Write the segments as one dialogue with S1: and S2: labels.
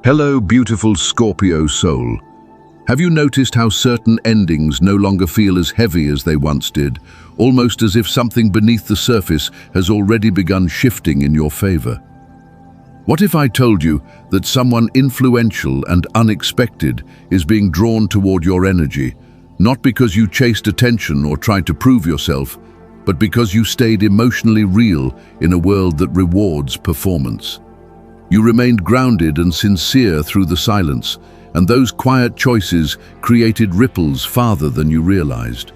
S1: Hello, beautiful Scorpio soul. Have you noticed how certain endings no longer feel as heavy as they once did, almost as if something beneath the surface has already begun shifting in your favor? What if I told you that someone influential and unexpected is being drawn toward your energy, not because you chased attention or tried to prove yourself, but because you stayed emotionally real in a world that rewards performance? You remained grounded and sincere through the silence, and those quiet choices created ripples farther than you realized.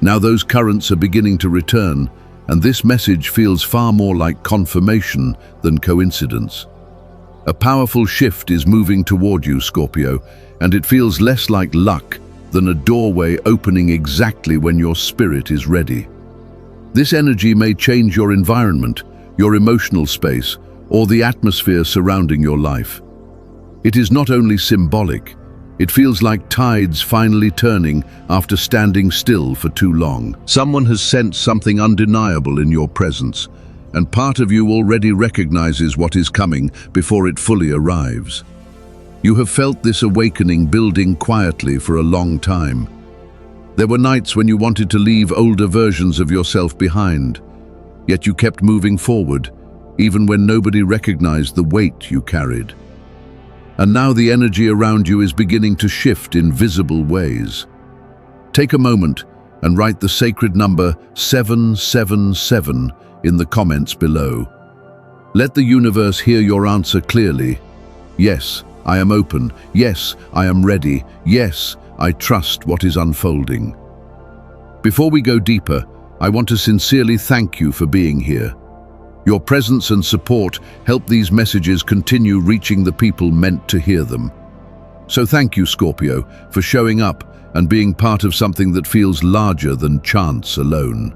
S1: Now those currents are beginning to return, and this message feels far more like confirmation than coincidence. A powerful shift is moving toward you, Scorpio, and it feels less like luck than a doorway opening exactly when your spirit is ready. This energy may change your environment, your emotional space, or the atmosphere surrounding your life. It is not only symbolic, it feels like tides finally turning after standing still for too long. Someone has sensed something undeniable in your presence, and part of you already recognizes what is coming before it fully arrives. You have felt this awakening building quietly for a long time. There were nights when you wanted to leave older versions of yourself behind, yet you kept moving forward, even when nobody recognized the weight you carried. And now the energy around you is beginning to shift in visible ways. Take a moment and write the sacred number 777 in the comments below. Let the universe hear your answer clearly. Yes, I am open. Yes, I am ready. Yes, I trust what is unfolding. Before we go deeper, I want to sincerely thank you for being here. Your presence and support help these messages continue reaching the people meant to hear them. So thank you, Scorpio, for showing up and being part of something that feels larger than chance alone.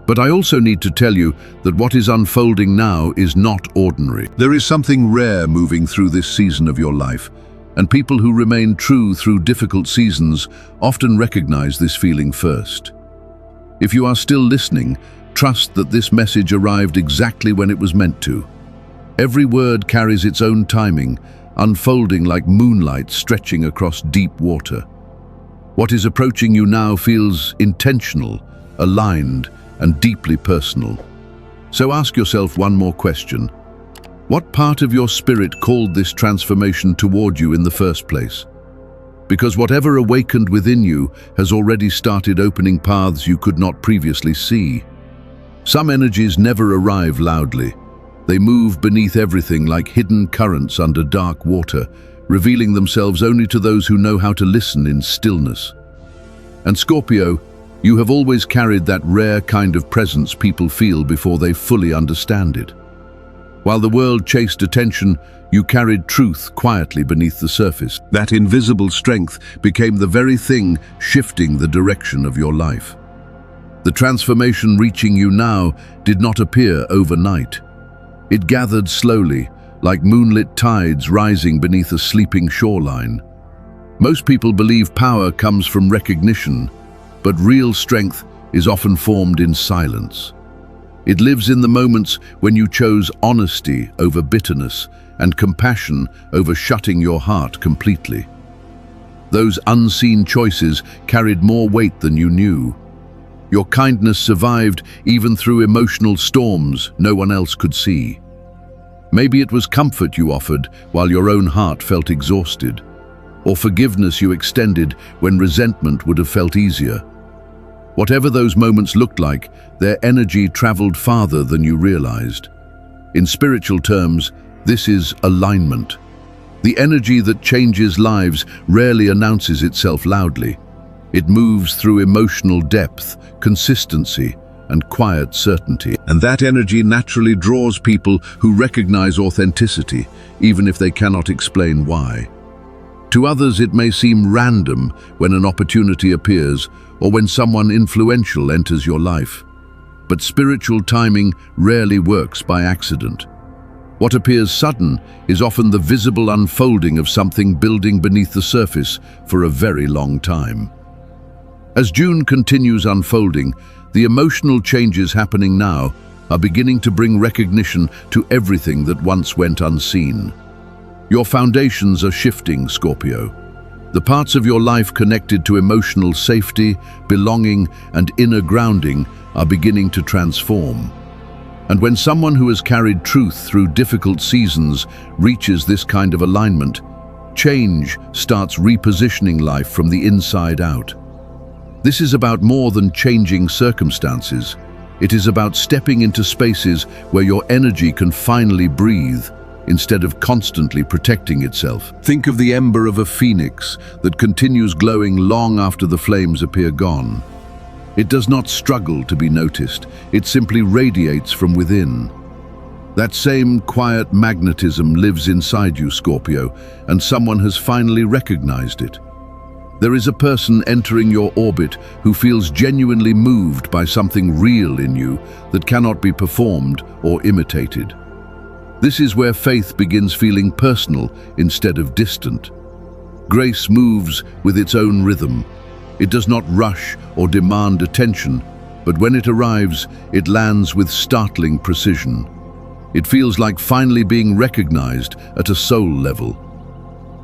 S1: But I also need to tell you that what is unfolding now is not ordinary. There is something rare moving through this season of your life, and people who remain true through difficult seasons often recognize this feeling first. If you are still listening, trust that this message arrived exactly when it was meant to. Every word carries its own timing, unfolding like moonlight stretching across deep water. What is approaching you now feels intentional, aligned, and deeply personal. So ask yourself one more question. What part of your spirit called this transformation toward you in the first place? Because whatever awakened within you has already started opening paths you could not previously see. Some energies never arrive loudly. They move beneath everything like hidden currents under dark water, revealing themselves only to those who know how to listen in stillness. And Scorpio, you have always carried that rare kind of presence people feel before they fully understand it. While the world chased attention, you carried truth quietly beneath the surface. That invisible strength became the very thing shifting the direction of your life. The transformation reaching you now did not appear overnight. It gathered slowly, like moonlit tides rising beneath a sleeping shoreline. Most people believe power comes from recognition, but real strength is often formed in silence. It lives in the moments when you chose honesty over bitterness and compassion over shutting your heart completely. Those unseen choices carried more weight than you knew. Your kindness survived even through emotional storms no one else could see. Maybe it was comfort you offered while your own heart felt exhausted, or forgiveness you extended when resentment would have felt easier. Whatever those moments looked like, their energy traveled farther than you realized. In spiritual terms, this is alignment. The energy that changes lives rarely announces itself loudly. It moves through emotional depth, consistency, and quiet certainty. And that energy naturally draws people who recognize authenticity, even if they cannot explain why. To others, it may seem random when an opportunity appears or when someone influential enters your life. But spiritual timing rarely works by accident. What appears sudden is often the visible unfolding of something building beneath the surface for a very long time. As June continues unfolding, the emotional changes happening now are beginning to bring recognition to everything that once went unseen. Your foundations are shifting, Scorpio. The parts of your life connected to emotional safety, belonging, and inner grounding are beginning to transform. And when someone who has carried truth through difficult seasons reaches this kind of alignment, change starts repositioning life from the inside out. This is about more than changing circumstances. It is about stepping into spaces where your energy can finally breathe, instead of constantly protecting itself. Think of the ember of a phoenix that continues glowing long after the flames appear gone. It does not struggle to be noticed, it simply radiates from within. That same quiet magnetism lives inside you, Scorpio, and someone has finally recognized it. There is a person entering your orbit who feels genuinely moved by something real in you that cannot be performed or imitated. This is where faith begins feeling personal instead of distant. Grace moves with its own rhythm. It does not rush or demand attention, but when it arrives, it lands with startling precision. It feels like finally being recognized at a soul level.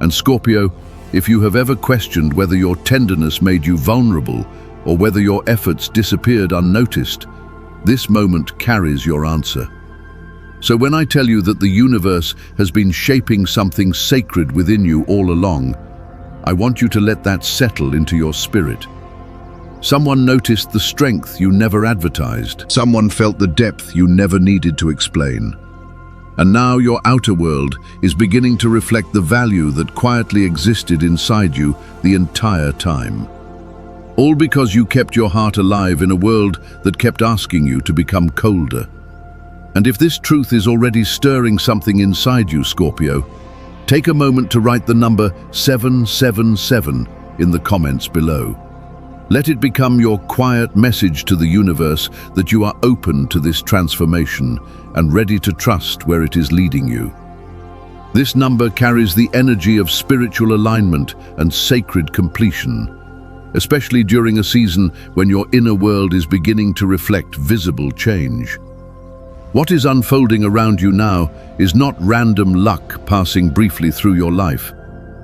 S1: And Scorpio, if you have ever questioned whether your tenderness made you vulnerable or whether your efforts disappeared unnoticed, this moment carries your answer. So when I tell you that the universe has been shaping something sacred within you all along, I want you to let that settle into your spirit. Someone noticed the strength you never advertised. Someone felt the depth you never needed to explain. And now your outer world is beginning to reflect the value that quietly existed inside you the entire time. All because you kept your heart alive in a world that kept asking you to become colder. And if this truth is already stirring something inside you, Scorpio, take a moment to write the number 777 in the comments below. Let it become your quiet message to the universe that you are open to this transformation and ready to trust where it is leading you. This number carries the energy of spiritual alignment and sacred completion, especially during a season when your inner world is beginning to reflect visible change. What is unfolding around you now is not random luck passing briefly through your life.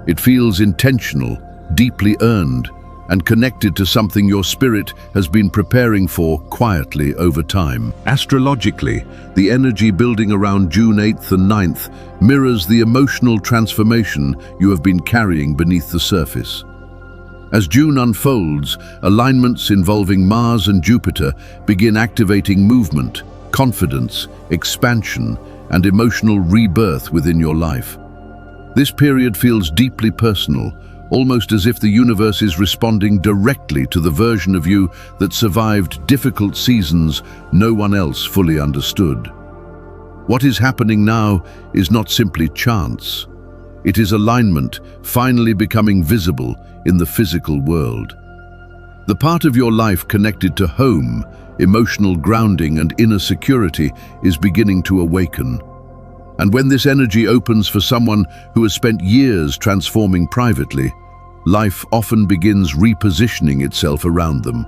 S1: It feels intentional, deeply earned, and connected to something your spirit has been preparing for quietly over time. Astrologically, the energy building around June 8th and 9th mirrors the emotional transformation you have been carrying beneath the surface. As June unfolds, alignments involving Mars and Jupiter begin activating movement, confidence, expansion, and emotional rebirth within your life. This period feels deeply personal, almost as if the universe is responding directly to the version of you that survived difficult seasons no one else fully understood. What is happening now is not simply chance. It is alignment finally becoming visible in the physical world. The part of your life connected to home, emotional grounding, and inner security is beginning to awaken. And when this energy opens for someone who has spent years transforming privately, life often begins repositioning itself around them.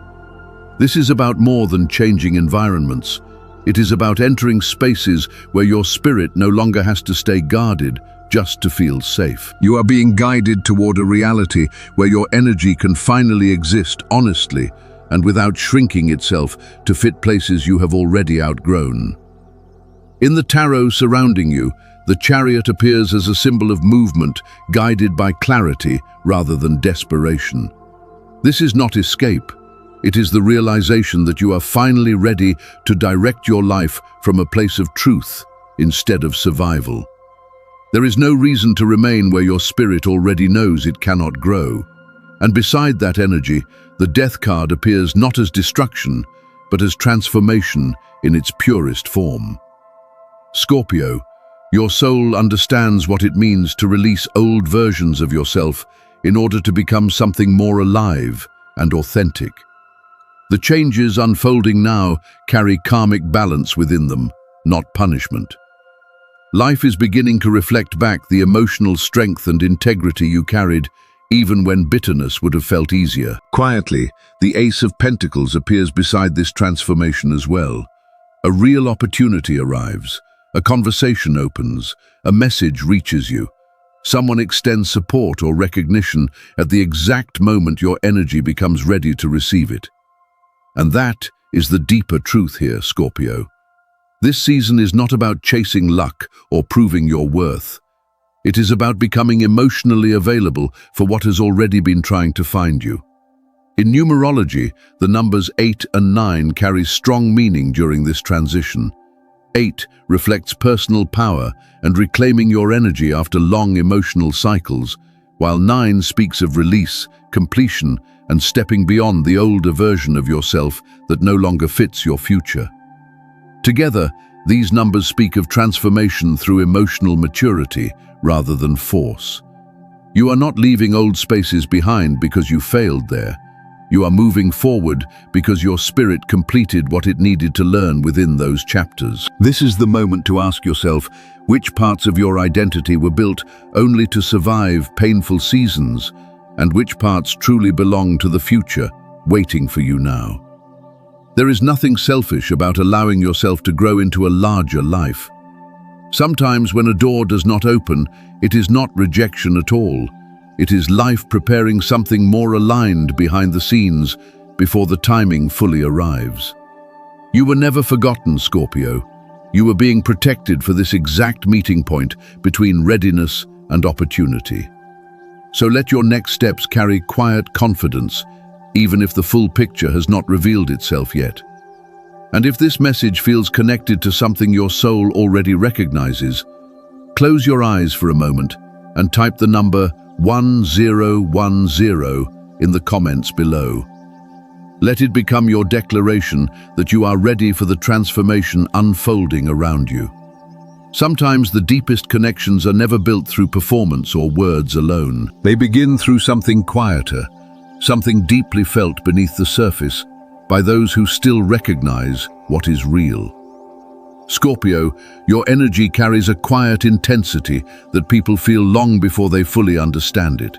S1: This is about more than changing environments. It is about entering spaces where your spirit no longer has to stay guarded just to feel safe. You are being guided toward a reality where your energy can finally exist honestly and without shrinking itself to fit places you have already outgrown. In the tarot surrounding you, the chariot appears as a symbol of movement, guided by clarity rather than desperation. This is not escape. It is the realization that you are finally ready to direct your life from a place of truth instead of survival. There is no reason to remain where your spirit already knows it cannot grow. And beside that energy, the Death card appears not as destruction, but as transformation in its purest form. Scorpio, your soul understands what it means to release old versions of yourself in order to become something more alive and authentic. The changes unfolding now carry karmic balance within them, not punishment. Life is beginning to reflect back the emotional strength and integrity you carried, even when bitterness would have felt easier. Quietly, the Ace of Pentacles appears beside this transformation as well. A real opportunity arrives. A conversation opens, a message reaches you, Someone extends support or recognition at the exact moment your energy becomes ready to receive it. And that is the deeper truth here, Scorpio. This season is not about chasing luck or proving your worth. It is about becoming emotionally available for what has already been trying to find you. In numerology, the numbers 8 and 9 carry strong meaning during this transition. 8 reflects personal power and reclaiming your energy after long emotional cycles, while 9 speaks of release, completion, and stepping beyond the older version of yourself that no longer fits your future. Together, these numbers speak of transformation through emotional maturity rather than force. You are not leaving old spaces behind because you failed there. You are moving forward because your spirit completed what it needed to learn within those chapters. This is the moment to ask yourself which parts of your identity were built only to survive painful seasons, and which parts truly belong to the future, waiting for you now. There is nothing selfish about allowing yourself to grow into a larger life. Sometimes when a door does not open, it is not rejection at all. It is life preparing something more aligned behind the scenes before the timing fully arrives. You were never forgotten, Scorpio. You were being protected for this exact meeting point between readiness and opportunity. So let your next steps carry quiet confidence, even if the full picture has not revealed itself yet. And if this message feels connected to something your soul already recognizes, close your eyes for a moment and type the number 1010 in the comments below. Let it become your declaration that you are ready for the transformation unfolding around you. Sometimes the deepest connections are never built through performance or words alone. They begin through something quieter, something deeply felt beneath the surface by those who still recognize what is real. Scorpio, your energy carries a quiet intensity that people feel long before they fully understand it.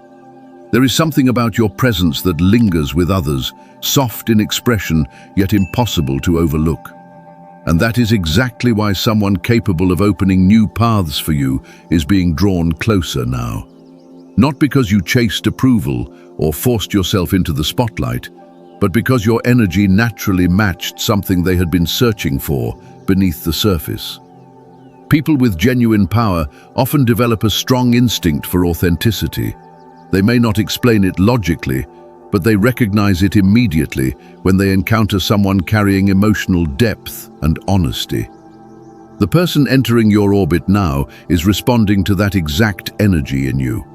S1: There is something about your presence that lingers with others, soft in expression, yet impossible to overlook. And that is exactly why someone capable of opening new paths for you is being drawn closer now. Not because you chased approval or forced yourself into the spotlight, but because your energy naturally matched something they had been searching for beneath the surface. People with genuine power often develop a strong instinct for authenticity. They may not explain it logically, but they recognize it immediately when they encounter someone carrying emotional depth and honesty. The person entering your orbit now is responding to that exact energy in you.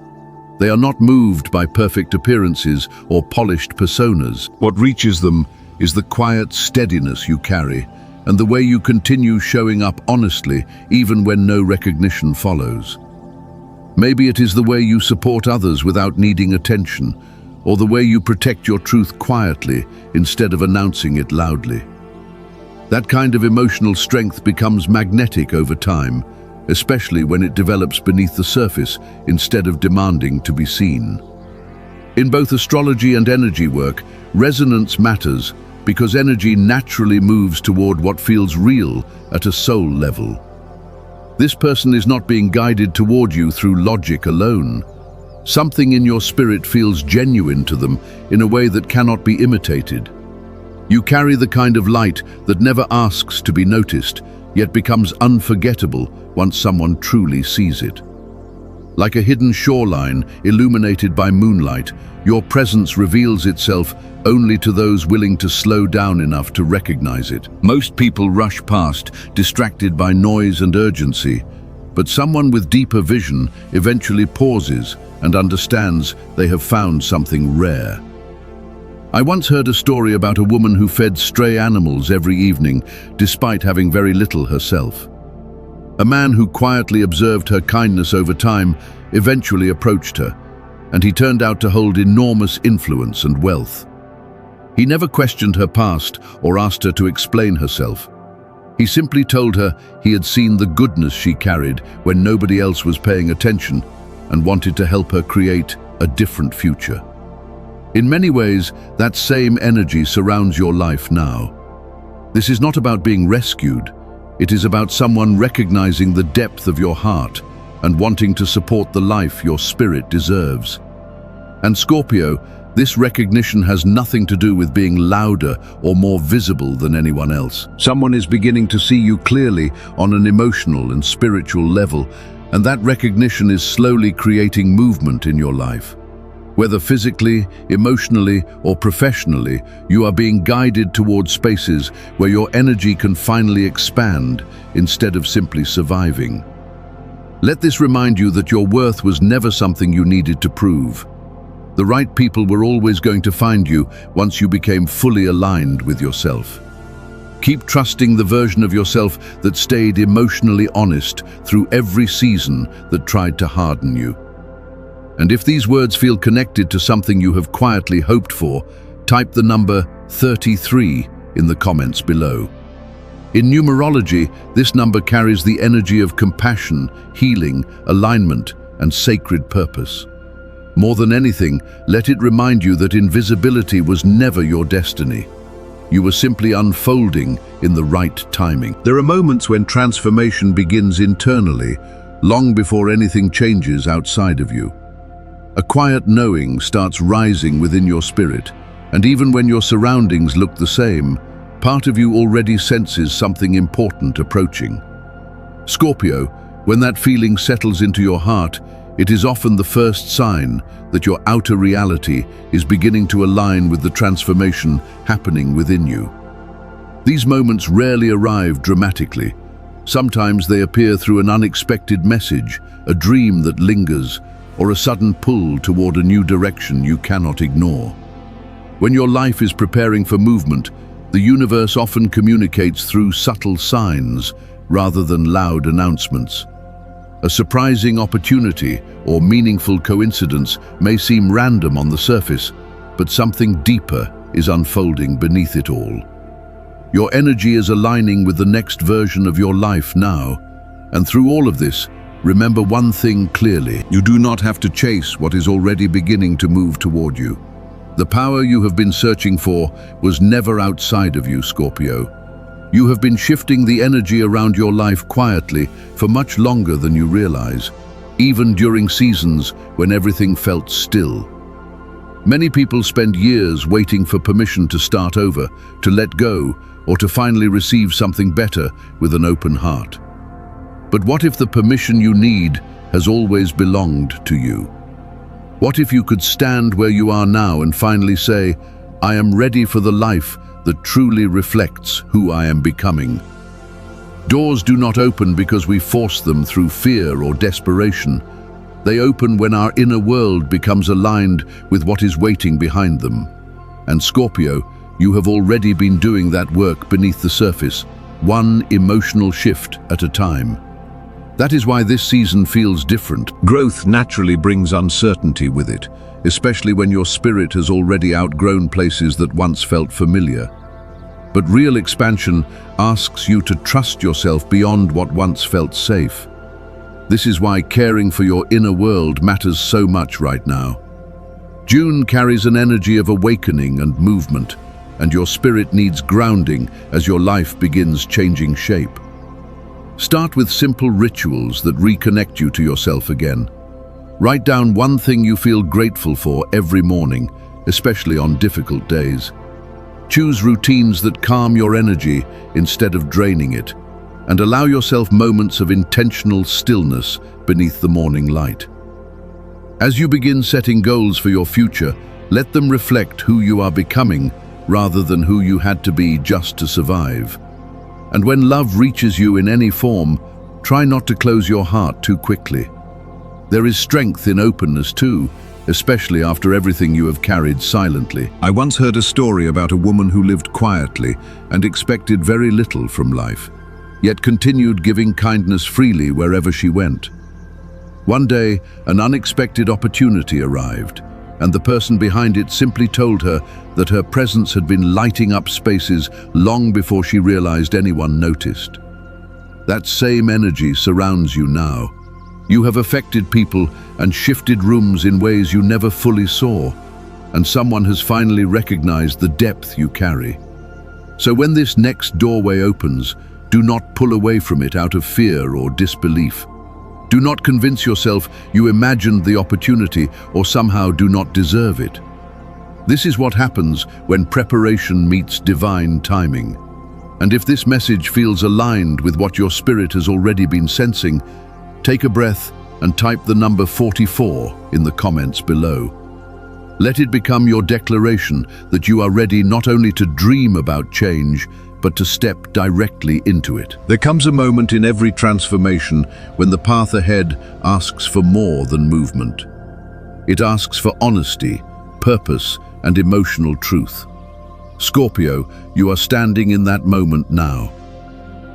S1: They are not moved by perfect appearances or polished personas. What reaches them is the quiet steadiness you carry and the way you continue showing up honestly even when no recognition follows. Maybe it is the way you support others without needing attention, or the way you protect your truth quietly instead of announcing it loudly. That kind of emotional strength becomes magnetic over time, especially when it develops beneath the surface instead of demanding to be seen. In both astrology and energy work, resonance matters because energy naturally moves toward what feels real at a soul level. This person is not being guided toward you through logic alone. Something in your spirit feels genuine to them in a way that cannot be imitated. You carry the kind of light that never asks to be noticed, yet becomes unforgettable once someone truly sees it. Like a hidden shoreline illuminated by moonlight, your presence reveals itself only to those willing to slow down enough to recognize it. Most people rush past, distracted by noise and urgency, but someone with deeper vision eventually pauses and understands they have found something rare. I once heard a story about a woman who fed stray animals every evening, despite having very little herself. A man who quietly observed her kindness over time eventually approached her, and he turned out to hold enormous influence and wealth. He never questioned her past or asked her to explain herself. He simply told her he had seen the goodness she carried when nobody else was paying attention and wanted to help her create a different future. In many ways, that same energy surrounds your life now. This is not about being rescued. It is about someone recognizing the depth of your heart and wanting to support the life your spirit deserves. And Scorpio, this recognition has nothing to do with being louder or more visible than anyone else. Someone is beginning to see you clearly on an emotional and spiritual level, and that recognition is slowly creating movement in your life. Whether physically, emotionally, or professionally, you are being guided towards spaces where your energy can finally expand instead of simply surviving. Let this remind you that your worth was never something you needed to prove. The right people were always going to find you once you became fully aligned with yourself. Keep trusting the version of yourself that stayed emotionally honest through every season that tried to harden you. And if these words feel connected to something you have quietly hoped for, type the number 33 in the comments below. In numerology, this number carries the energy of compassion, healing, alignment, and sacred purpose. More than anything, let it remind you that invisibility was never your destiny. You were simply unfolding in the right timing. There are moments when transformation begins internally, long before anything changes outside of you. A quiet knowing starts rising within your spirit, and even when your surroundings look the same, part of you already senses something important approaching. Scorpio, when that feeling settles into your heart, it is often the first sign that your outer reality is beginning to align with the transformation happening within you. These moments rarely arrive dramatically. Sometimes they appear through an unexpected message, a dream that lingers, or a sudden pull toward a new direction you cannot ignore. When your life is preparing for movement, the universe often communicates through subtle signs rather than loud announcements. A surprising opportunity or meaningful coincidence may seem random on the surface, but something deeper is unfolding beneath it all. Your energy is aligning with the next version of your life now, and through all of this, remember one thing clearly: you do not have to chase what is already beginning to move toward you. The power you have been searching for was never outside of you, Scorpio. You have been shifting the energy around your life quietly for much longer than you realize, even during seasons when everything felt still. Many people spend years waiting for permission to start over, to let go, or to finally receive something better with an open heart. But what if the permission you need has always belonged to you? What if you could stand where you are now and finally say, "I am ready for the life that truly reflects who I am becoming"? Doors do not open because we force them through fear or desperation. They open when our inner world becomes aligned with what is waiting behind them. And Scorpio, you have already been doing that work beneath the surface, one emotional shift at a time. That is why this season feels different. Growth naturally brings uncertainty with it, especially when your spirit has already outgrown places that once felt familiar. But real expansion asks you to trust yourself beyond what once felt safe. This is why caring for your inner world matters so much right now. June carries an energy of awakening and movement, and your spirit needs grounding as your life begins changing shape. Start with simple rituals that reconnect you to yourself again. Write down one thing you feel grateful for every morning, especially on difficult days. Choose routines that calm your energy instead of draining it, and allow yourself moments of intentional stillness beneath the morning light. As you begin setting goals for your future, let them reflect who you are becoming rather than who you had to be just to survive. And when love reaches you in any form, try not to close your heart too quickly. There is strength in openness too, especially after everything you have carried silently. I once heard a story about a woman who lived quietly and expected very little from life, yet continued giving kindness freely wherever she went. One day, an unexpected opportunity arrived, and the person behind it simply told her that her presence had been lighting up spaces long before she realized anyone noticed. That same energy surrounds you now. You have affected people and shifted rooms in ways you never fully saw, and someone has finally recognized the depth you carry. So when this next doorway opens, do not pull away from it out of fear or disbelief. Do not convince yourself you imagined the opportunity or somehow do not deserve it. This is what happens when preparation meets divine timing. And if this message feels aligned with what your spirit has already been sensing, take a breath and type the number 44 in the comments below. Let it become your declaration that you are ready not only to dream about change, but to step directly into it. There comes a moment in every transformation when the path ahead asks for more than movement. It asks for honesty, purpose, and emotional truth. Scorpio, you are standing in that moment now.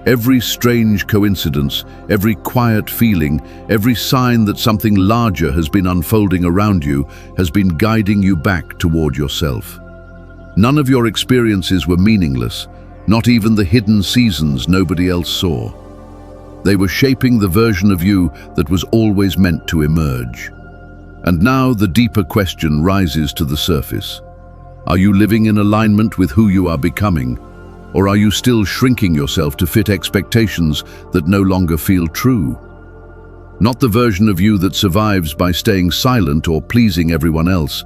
S1: Every strange coincidence, every quiet feeling, every sign that something larger has been unfolding around you has been guiding you back toward yourself. None of your experiences were meaningless, not even the hidden seasons nobody else saw. They were shaping the version of you that was always meant to emerge. And now the deeper question rises to the surface. Are you living in alignment with who you are becoming? Or are you still shrinking yourself to fit expectations that no longer feel true? Not the version of you that survives by staying silent or pleasing everyone else,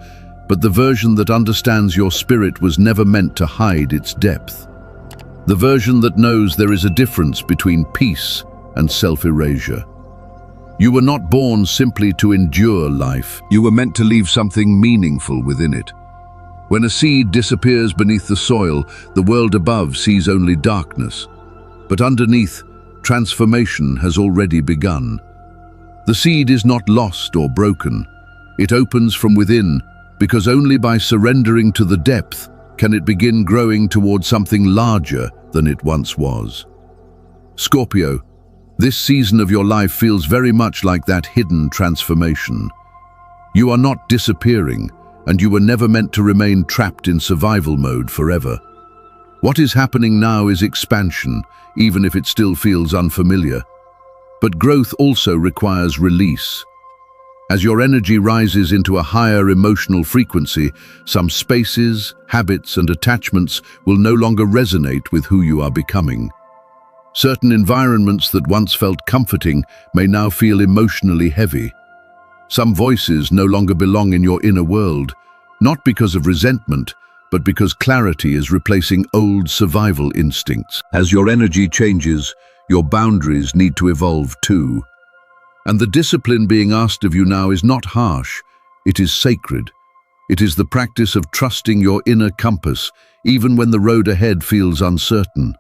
S1: but the version that understands your spirit was never meant to hide its depth. The version that knows there is a difference between peace and self-erasure. You were not born simply to endure life. You were meant to leave something meaningful within it. When a seed disappears beneath the soil, the world above sees only darkness. But underneath, transformation has already begun. The seed is not lost or broken. It opens from within, because only by surrendering to the depth can it begin growing towards something larger than it once was. Scorpio, this season of your life feels very much like that hidden transformation. You are not disappearing, and you were never meant to remain trapped in survival mode forever. What is happening now is expansion, even if it still feels unfamiliar. But growth also requires release. As your energy rises into a higher emotional frequency, some spaces, habits, and attachments will no longer resonate with who you are becoming. Certain environments that once felt comforting may now feel emotionally heavy. Some voices no longer belong in your inner world, not because of resentment, but because clarity is replacing old survival instincts. As your energy changes, your boundaries need to evolve too. And the discipline being asked of you now is not harsh, it is sacred. It is the practice of trusting your inner compass, even when the road ahead feels uncertain.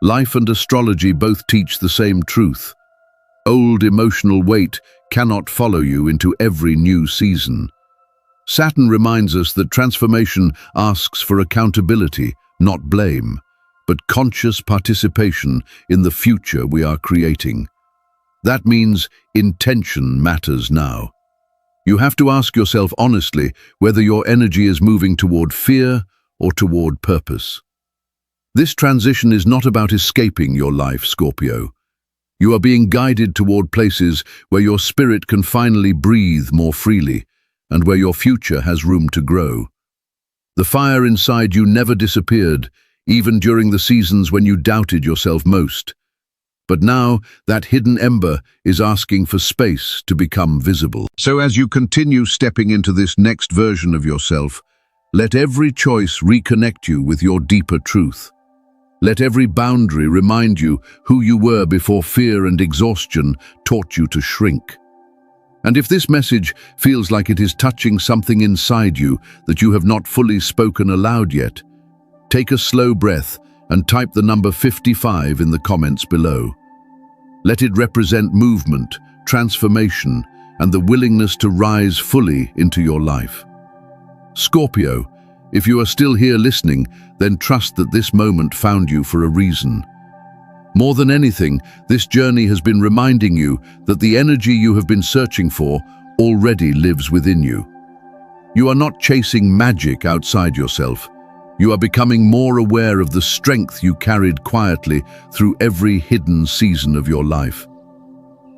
S1: Life and astrology both teach the same truth. Old emotional weight cannot follow you into every new season. Saturn reminds us that transformation asks for accountability, not blame, but conscious participation in the future we are creating. That means intention matters now. You have to ask yourself honestly whether your energy is moving toward fear or toward purpose. This transition is not about escaping your life, Scorpio. You are being guided toward places where your spirit can finally breathe more freely and where your future has room to grow. The fire inside you never disappeared, even during the seasons when you doubted yourself most. But now, that hidden ember is asking for space to become visible. So as you continue stepping into this next version of yourself, let every choice reconnect you with your deeper truth. Let every boundary remind you who you were before fear and exhaustion taught you to shrink. And if this message feels like it is touching something inside you that you have not fully spoken aloud yet, take a slow breath and type the number 55 in the comments below. Let it represent movement, transformation, and the willingness to rise fully into your life. Scorpio, if you are still here listening, then trust that this moment found you for a reason. More than anything, this journey has been reminding you that the energy you have been searching for already lives within you. You are not chasing magic outside yourself. You are becoming more aware of the strength you carried quietly through every hidden season of your life.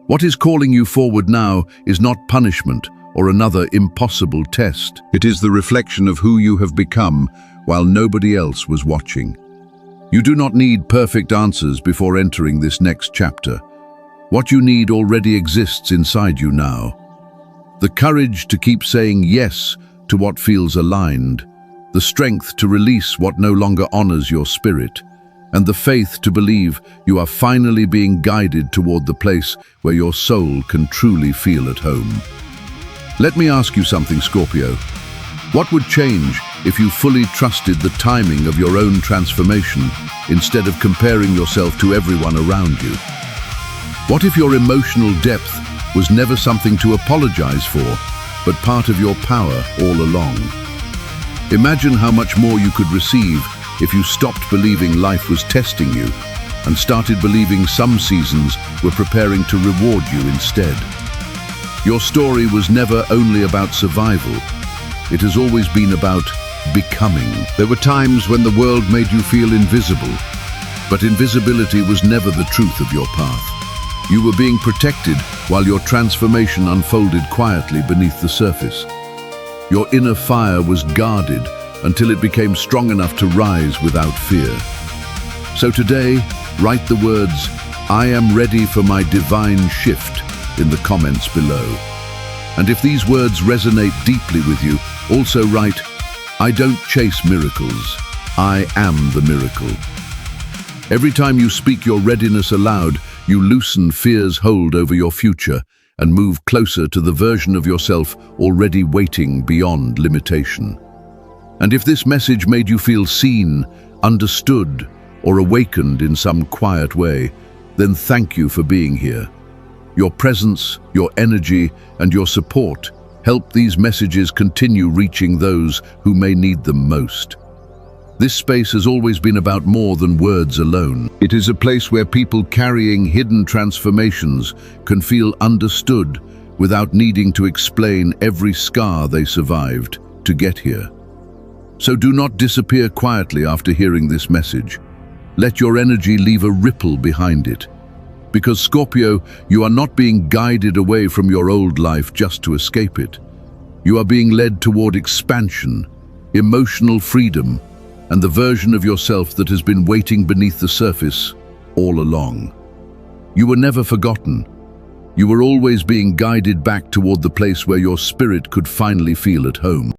S1: What is calling you forward now is not punishment or another impossible test. It is the reflection of who you have become while nobody else was watching. You do not need perfect answers before entering this next chapter. What you need already exists inside you now. The courage to keep saying yes to what feels aligned, the strength to release what no longer honors your spirit, and the faith to believe you are finally being guided toward the place where your soul can truly feel at home. Let me ask you something, Scorpio. What would change if you fully trusted the timing of your own transformation instead of comparing yourself to everyone around you? What if your emotional depth was never something to apologize for, but part of your power all along? Imagine how much more you could receive if you stopped believing life was testing you and started believing some seasons were preparing to reward you instead. Your story was never only about survival. It has always been about becoming. There were times when the world made you feel invisible, but invisibility was never the truth of your path. You were being protected while your transformation unfolded quietly beneath the surface. Your inner fire was guarded until it became strong enough to rise without fear. So today, write the words, "I am ready for my divine shift," in the comments below. And if these words resonate deeply with you, also write, "I don't chase miracles, I am the miracle." Every time you speak your readiness aloud, you loosen fear's hold over your future and move closer to the version of yourself already waiting beyond limitation. And if this message made you feel seen, understood, or awakened in some quiet way, then thank you for being here. Your presence, your energy, and your support help these messages continue reaching those who may need them most. This space has always been about more than words alone. It is a place where people carrying hidden transformations can feel understood without needing to explain every scar they survived to get here. So do not disappear quietly after hearing this message. Let your energy leave a ripple behind it. Because Scorpio, you are not being guided away from your old life just to escape it. You are being led toward expansion, emotional freedom, and the version of yourself that has been waiting beneath the surface all along. You were never forgotten. You were always being guided back toward the place where your spirit could finally feel at home.